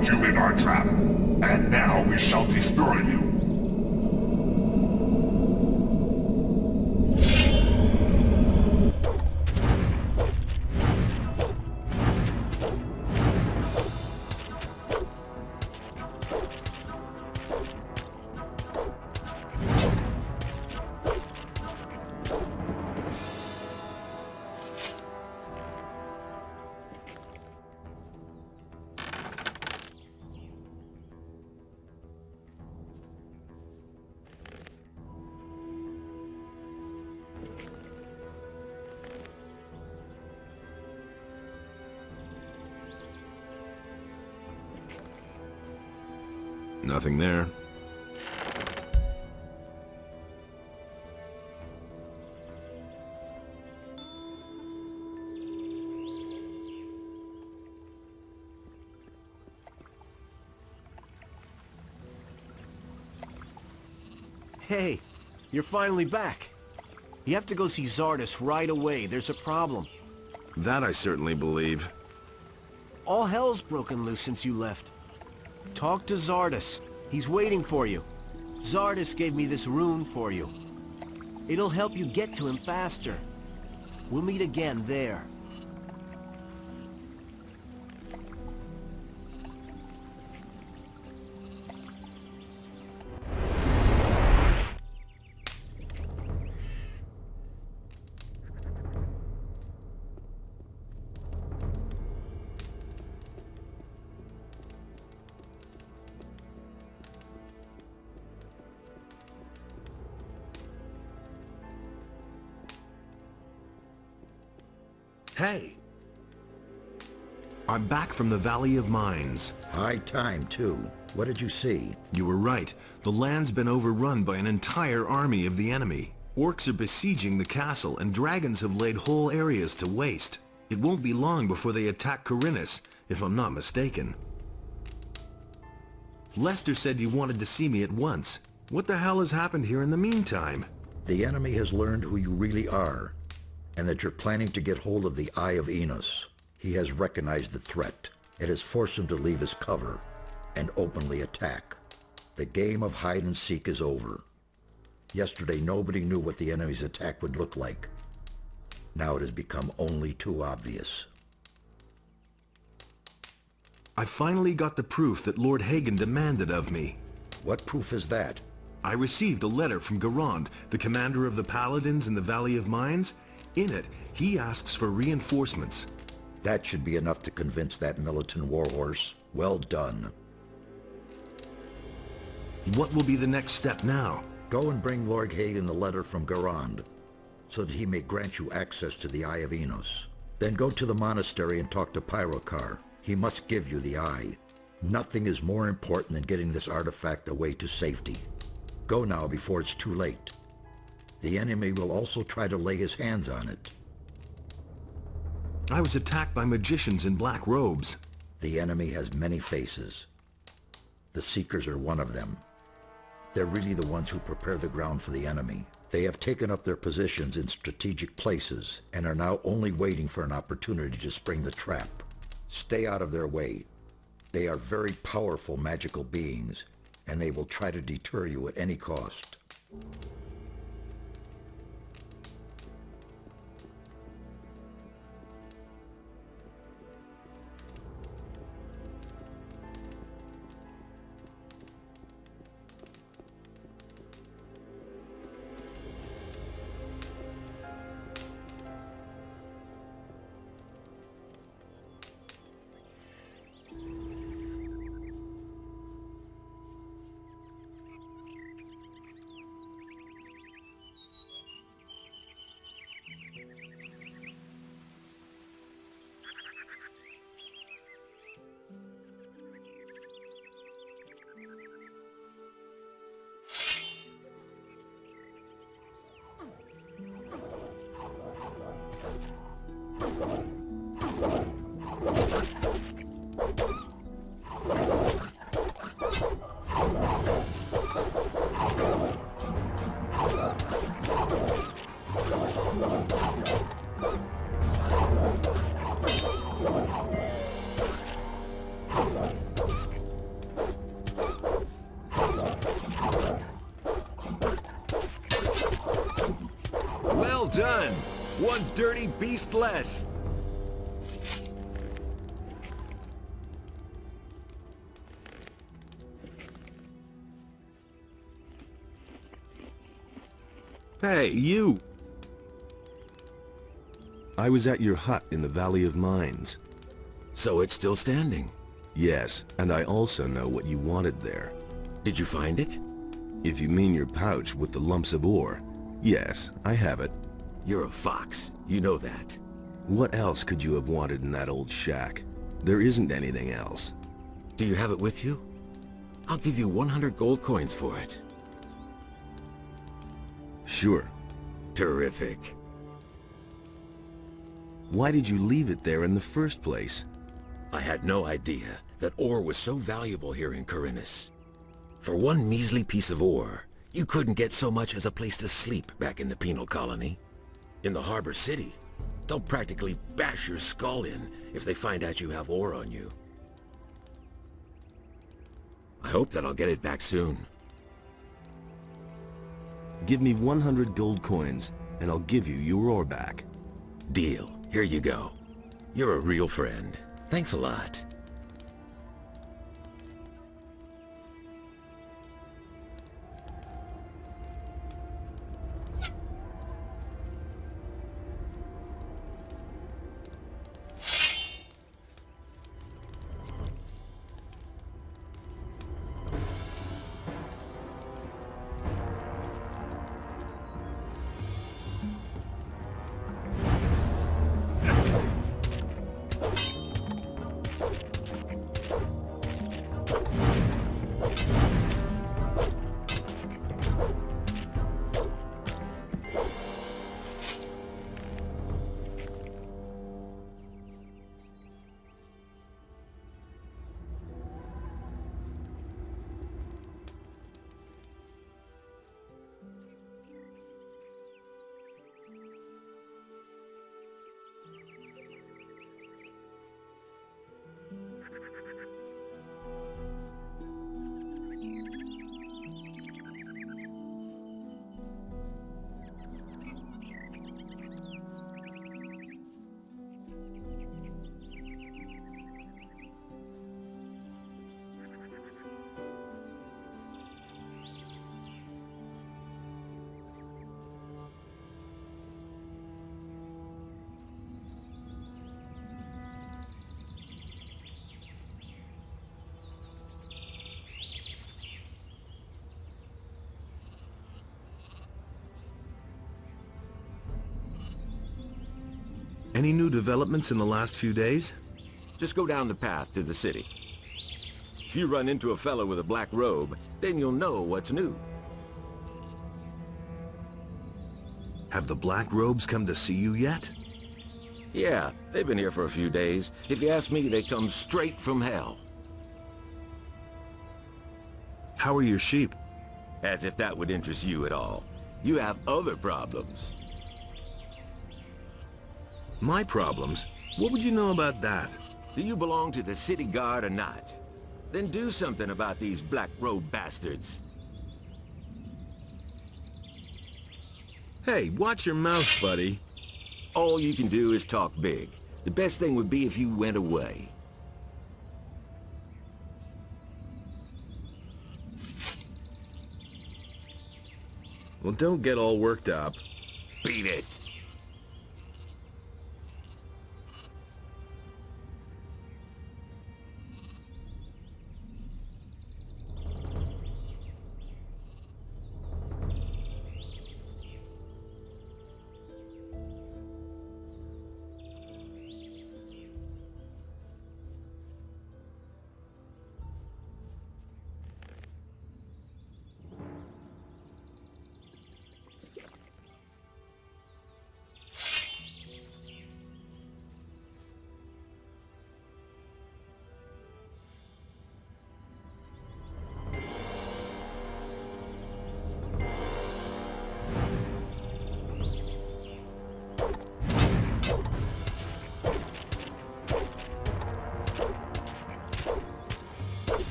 caught you in our trap, and now we shall destroy you. Nothing there. Hey, you're finally back. You have to go see Zardes right away. There's a problem. That I certainly believe. All hell's broken loose since you left. Talk to Zardes. He's waiting for you. Zardes gave me this rune for you. It'll help you get to him faster. We'll meet again there. Hey! I'm back from the Valley of Mines. High time, too. What did you see? You were right. The land's been overrun by an entire army of the enemy. Orcs are besieging the castle, and dragons have laid whole areas to waste. It won't be long before they attack Corinus, if I'm not mistaken. Lester said you wanted to see me at once. What the hell has happened here in the meantime? The enemy has learned who you really are, and that you're planning to get hold of the Eye of Enos. He has recognized the threat. It has forced him to leave his cover and openly attack. The game of hide and seek is over. Yesterday, nobody knew what the enemy's attack would look like. Now it has become only too obvious. I finally got the proof that Lord Hagen demanded of me. What proof is that? I received a letter from Garand, the commander of the Paladins in the Valley of Mines. In it, he asks for reinforcements. That should be enough to convince that militant warhorse. Well done. What will be the next step now? Go and bring Lord Hagen the letter from Garand, so that he may grant you access to the Eye of Enos. Then go to the monastery and talk to Pyrokar. He must give you the eye. Nothing is more important than getting this artifact away to safety. Go now before it's too late. The enemy will also try to lay his hands on it. I was attacked by magicians in black robes. The enemy has many faces. The Seekers are one of them. They're really the ones who prepare the ground for the enemy. They have taken up their positions in strategic places and are now only waiting for an opportunity to spring the trap. Stay out of their way. They are very powerful magical beings, and they will try to deter you at any cost. Done! One dirty beast less! Hey, you! I was at your hut in the Valley of Mines. So it's still standing? Yes, and I also know what you wanted there. Did you find it? If you mean your pouch with the lumps of ore, yes, I have it. You're a fox. You know that. What else could you have wanted in that old shack? There isn't anything else. Do you have it with you? I'll give you 100 gold coins for it. Sure. Terrific. Why did you leave it there in the first place? I had no idea that ore was so valuable here in Corinus. For one measly piece of ore, you couldn't get so much as a place to sleep back in the penal colony. In the harbor city, they'll practically bash your skull in if they find out you have ore on you. I hope that I'll get it back soon. Give me 100 gold coins, and I'll give you your ore back. Deal. Here you go. You're a real friend. Thanks a lot. Any new developments in the last few days? Just go down the path to the city. If you run into a fellow with a black robe, then you'll know what's new. Have the Black Robes come to see you yet? Yeah, they've been here for a few days. If you ask me, they come straight from hell. How are your sheep? As if that would interest you at all. You have other problems. My problems? What would you know about that? Do you belong to the city guard or not? Then do something about these black robe bastards. Hey, watch your mouth, buddy. All you can do is talk big. The best thing would be if you went away. Well, don't get all worked up. Beat it!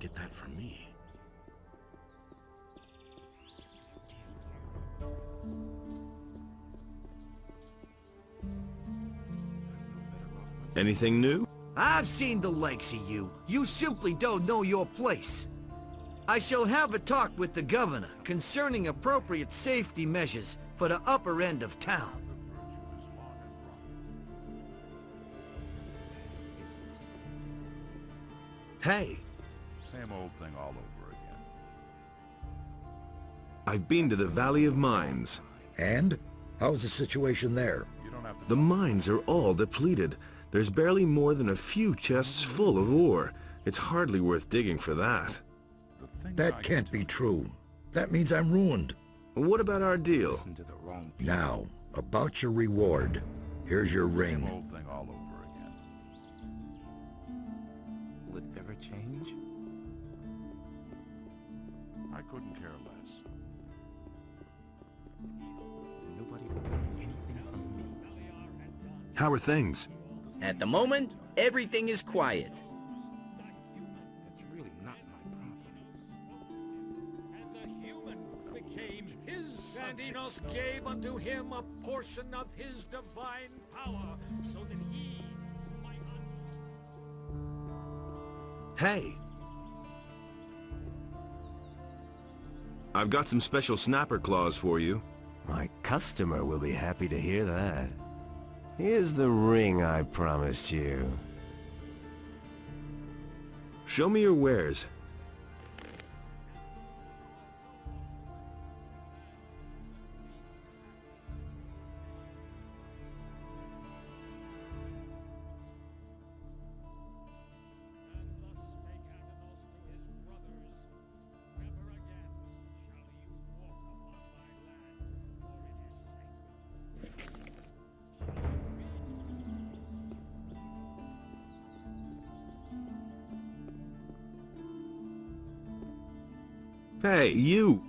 get that from me. Anything new? I've seen the likes of you. You simply don't know your place. I shall have a talk with the governor concerning appropriate safety measures for the upper end of town. Hey, Same old thing all over again. I've been to the Valley of Mines. And? How's the situation there? You don't have to... The mines are all depleted. There's barely more than a few chests full of ore. It's hardly worth digging for that. The things That I can't can be do- true. That means I'm ruined. What about our deal? Listen to the wrong people. Now, about your reward. Here's your Same ring. old thing all over again. Will it ever change? I couldn't care less. Nobody will learn anything from me. How are things? At the moment, everything is quiet. That's really not my problem. And the human became his subject. And Enos gave unto him a portion of his divine power, so that he might... Hey! I've got some special snapper claws for you. My customer will be happy to hear that. Here's the ring I promised you. Show me your wares. Hey, you!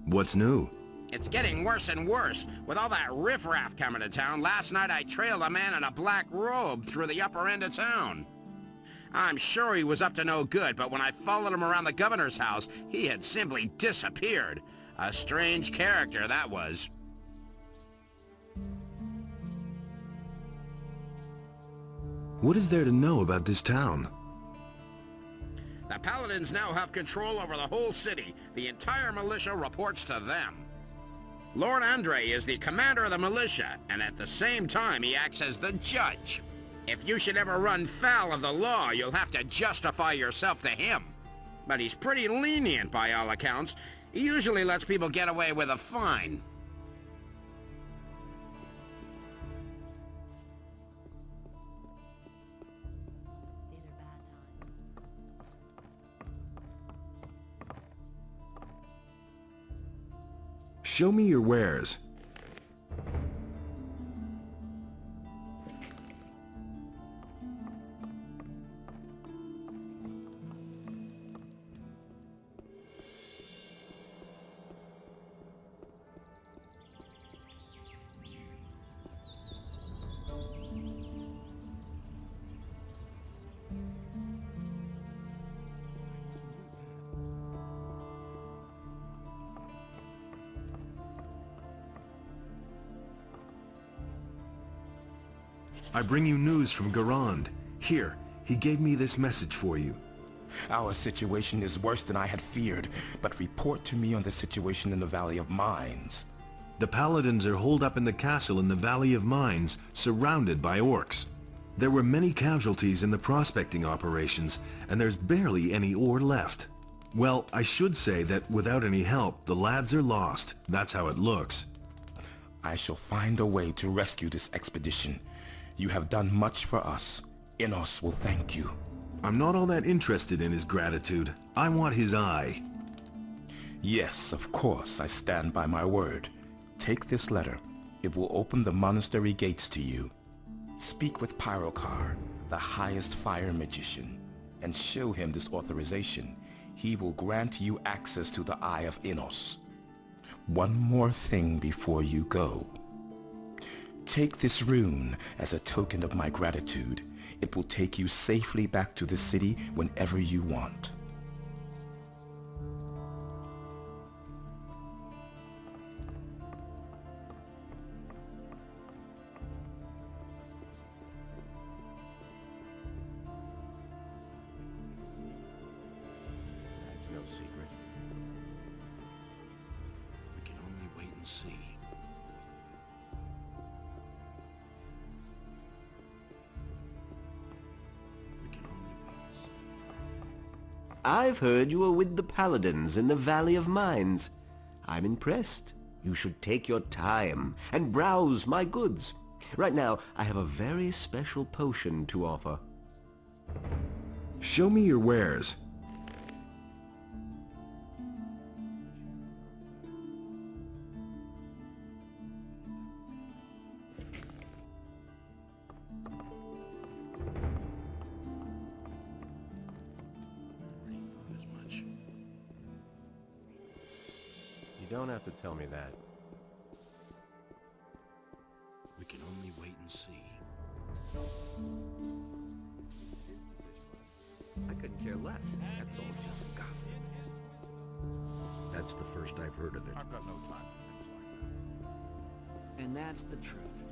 What's new? It's getting worse and worse. With all that riffraff coming to town, last night I trailed a man in a black robe through the upper end of town. I'm sure he was up to no good, but when I followed him around the governor's house, he had simply disappeared. A strange character, that was. What is there to know about this town? The Paladins now have control over the whole city. The entire militia reports to them. Lord Andre is the commander of the militia, and at the same time he acts as the judge. If you should ever run foul of the law, you'll have to justify yourself to him. But he's pretty lenient by all accounts. He usually lets people get away with a fine. Show me your wares. I bring you news from Garand. Here, he gave me this message for you. Our situation is worse than I had feared, but report to me on the situation in the Valley of Mines. The Paladins are holed up in the castle in the Valley of Mines, surrounded by orcs. There were many casualties in the prospecting operations, and there's barely any ore left. Well, I should say that without any help, the lads are lost. That's how it looks. I shall find a way to rescue this expedition. You have done much for us. Enos will thank you. I'm not all that interested in his gratitude. I want his eye. Yes, of course, I stand by my word. Take this letter. It will open the monastery gates to you. Speak with Pyrokar, the highest fire magician, and show him this authorization. He will grant you access to the Eye of Enos. One more thing before you go. Take this rune as a token of my gratitude. It will take you safely back to the city whenever you want. That's no secret. We can only wait and see. I've heard you were with the Paladins in the Valley of Mines. I'm impressed. You should take your time and browse my goods. Right now, I have a very special potion to offer. Show me your wares. You don't have to tell me that. We can only wait and see. I couldn't care less. That's all just gossip. That's the first I've heard of it. And that's the truth.